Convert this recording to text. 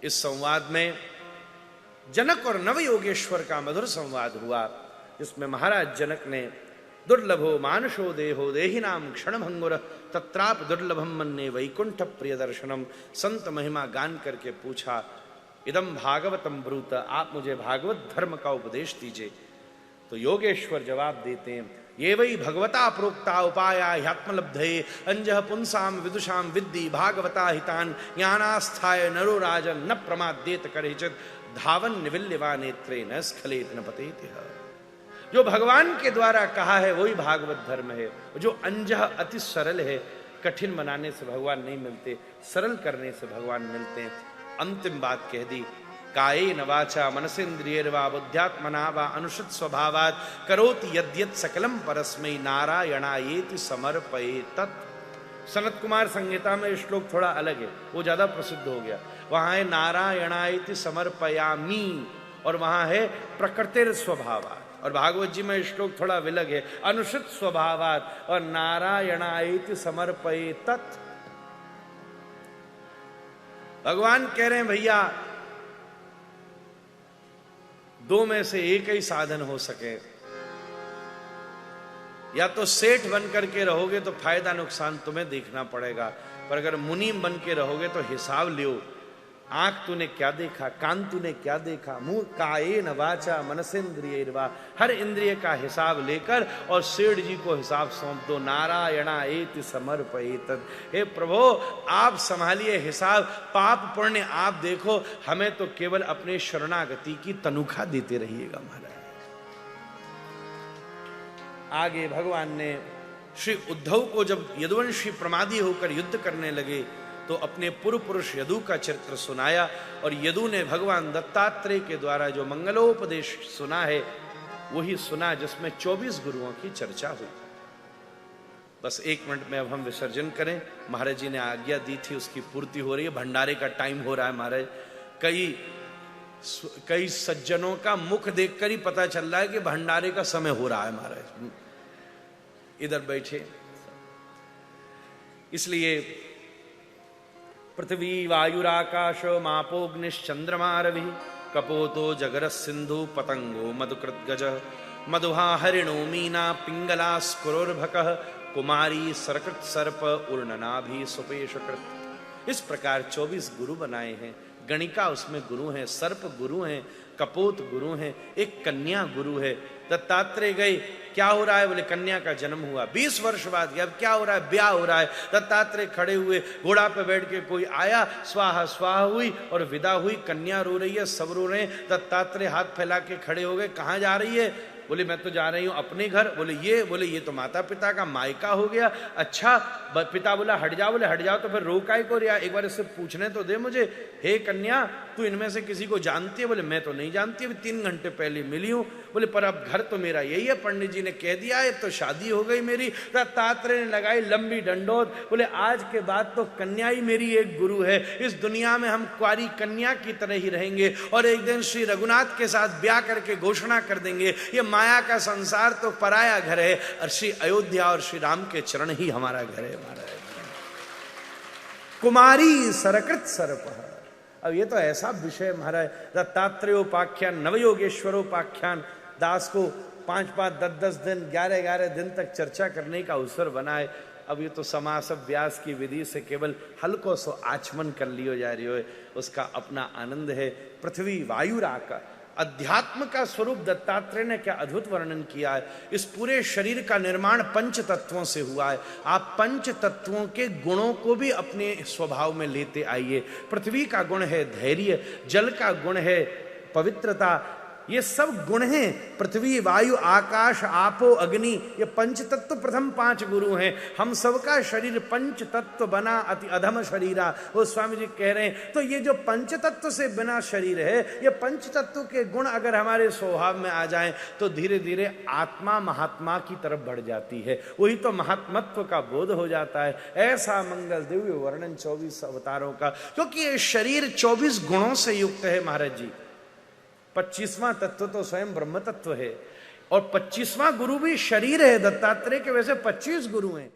इस संवाद में जनक और नव योगेश्वर का मधुर संवाद हुआ, जिसमें महाराज जनक ने दुर्लभो मानुषो देहो देहि नाम क्षण भंगुर तत्राप दुर्लभम मन्ने वैकुंठ प्रिय दर्शनम। संत महिमा गान करके पूछा, इदम भागवतम ब्रूत, आप मुझे भागवत धर्म का उपदेश दीजिए। तो योगेश्वर जवाब देते हैं, ये वही भगवता प्रोक्ता उपाया ह्यात्मलब्धये अंजः पुंसाम विदुषाम विद्धि भागवता हितान ज्ञानास्थाय नरो राजन न प्रमाद्येत करेचित धावन निविल्यवा नेत्रे न स्खलेत न पतेति। जो भगवान के द्वारा कहा है वही भागवत धर्म है। जो अंजः अति सरल है, कठिन बनाने से भगवान नहीं मिलते, सरल करने से भगवान मिलते हैं। अंतिम बात कह दी, कायेन वाचा मनसेन्द्रियैर्वा बुद्ध्यात्मना वा अनुसृत स्वभावात् करोति यद्यत् सकलम परस्मै नारायणायेति समर्पयेत्। सनत कुमार संहिता में श्लोक थोड़ा अलग है, वो ज्यादा प्रसिद्ध हो गया। वहां है नारायणायेति समर्पयामि और वहां है प्रकृतिर स्वभावात्। और भागवत जी में श्लोक थोड़ा विलग है, अनुसृत स्वभावात् और नारायणायेति समर्पयेत्। भगवान कह रहे हैं भैया, दो में से एक ही साधन हो सके, या तो सेठ बन करके रहोगे तो फायदा नुकसान तुम्हें देखना पड़ेगा, पर अगर मुनीम बन के रहोगे तो हिसाब लियो। आंख तूने क्या देखा, कान तूने क्या देखा, मुंह कायेन वाचा मनसेन्द्रियैर्वा, हर इंद्रिय का हिसाब लेकर और सेठ जी को हिसाब सौंप दो। नारायणायेति समर्पयेत्। हे प्रभु आप संभालिए हिसाब, पाप पुण्य आप देखो, हमें तो केवल अपने शरणागति की तनख्वाह देते रहिएगा महाराज। आगे भगवान ने श्री उद्धव को जब यदुवंशी प्रमादी होकर युद्ध करने लगे तो अपने पूर्व पुरुष यदु का चरित्र सुनाया, और यदु ने भगवान दत्तात्रेय के द्वारा जो मंगलोपदेश सुना है वही सुना, जिसमें 24 गुरुओं की चर्चा हुई। बस 1 मिनट में अब हम विसर्जन करें। महाराज जी ने आज्ञा दी थी, उसकी पूर्ति हो रही है। भंडारे का टाइम हो रहा है महाराज। कई सज्जनों का मुख देखकर ही पता चल रहा है कि भंडारे का समय हो रहा है महाराज। इधर बैठे। इसलिए पृथ्वी वायुराकाश मापोग्निश्चंद्रमा रवि कपोतो जगर सिंधु पतंगो मधुकृत गज मधुहा हरिणो मीना पिंगला स्कुरोर्भकः कुमारी सरकृत सर्प उर्णनाभि सुपेशकृत। इस प्रकार 24 गुरु बनाए हैं। गणिका उसमें गुरु हैं, सर्प गुरु हैं, कपोत गुरु हैं, एक कन्या गुरु है। दत्तात्रेय गए, क्या हो रहा है? बोले कन्या का जन्म हुआ 20 वर्ष बाद। अब क्या हो रहा है? ब्याह हो रहा है। दत्तात्रेय खड़े हुए, घोड़ा पे बैठ के कोई आया, स्वाहा स्वाहा हुई और विदा हुई। कन्या रो रही है, सब रो रहे हैं। दत्तात्रेय हाथ फैला के खड़े हो गए, कहाँ जा रही है? बोले मैं तो जा रही हूं अपने घर। बोले ये तो माता पिता का मायका हो गया। अच्छा, पिता बोला हट जाओ। बोले हट जाओ तो फिर रोकाई को रिया, एक बार इससे पूछने तो दे मुझे। हे कन्या, तू इनमें से किसी को जानती है? बोले मैं तो नहीं जानती, अभी 3 घंटे पहले मिली हूं। बोले पर अब घर तो मेरा यही है, पंडित जी ने कह दिया है, तो शादी हो गई मेरी। दत्तात्रेय ने लगाई लंबी डंडोत। बोले आज के बाद तो कन्या ही मेरी एक गुरु है। इस दुनिया में हम कुंवारी कन्या की तरह ही रहेंगे और एक दिन श्री रघुनाथ के साथ ब्याह करके घोषणा कर देंगे, ये माया का संसार तो पराया घर है और श्री अयोध्या और श्री राम के चरण ही हमारा घर है। हमारा कुमारी सरकृत सर्प। अब ये तो ऐसा विषय महाराज, दत्तात्रेयोपाख्यान नवयोगेश्वरोपाख्यान दास को 5-5, 10-10 दिन, 11-11 दिन तक चर्चा करने का अवसर बना है। अब ये तो समास व्यास की विधि से केवल हल्को सो आचमन कर लियो जा रही है, उसका अपना आनंद है। पृथ्वी वायुराका, अध्यात्म का स्वरूप दत्तात्रेय ने क्या अद्भुत वर्णन किया है। इस पूरे शरीर का निर्माण 5 तत्वों से हुआ है। आप 5 तत्वों के गुणों को भी अपने स्वभाव में लेते आइए। पृथ्वी का गुण है धैर्य, जल का गुण है पवित्रता, ये सब गुण हैं। पृथ्वी वायु आकाश आपो अग्नि, ये 5 तत्व प्रथम 5 गुरु हैं। हम सबका शरीर 5 तत्व बना अति अधम शरीरा, वो स्वामी जी कह रहे हैं। तो ये जो 5 तत्व से बना शरीर है, ये 5 तत्व के गुण अगर हमारे स्वभाव में आ जाएं तो धीरे धीरे आत्मा महात्मा की तरफ बढ़ जाती है। वही तो महात्मत्व का बोध हो जाता है। ऐसा मंगल दिव्य वर्णन 24 अवतारों का, क्योंकि ये शरीर 24 गुणों से युक्त है महाराज जी। 25वां तत्व तो स्वयं ब्रह्म तत्व है और 25वां गुरु भी शरीर है। दत्तात्रेय के वैसे 25 गुरु हैं।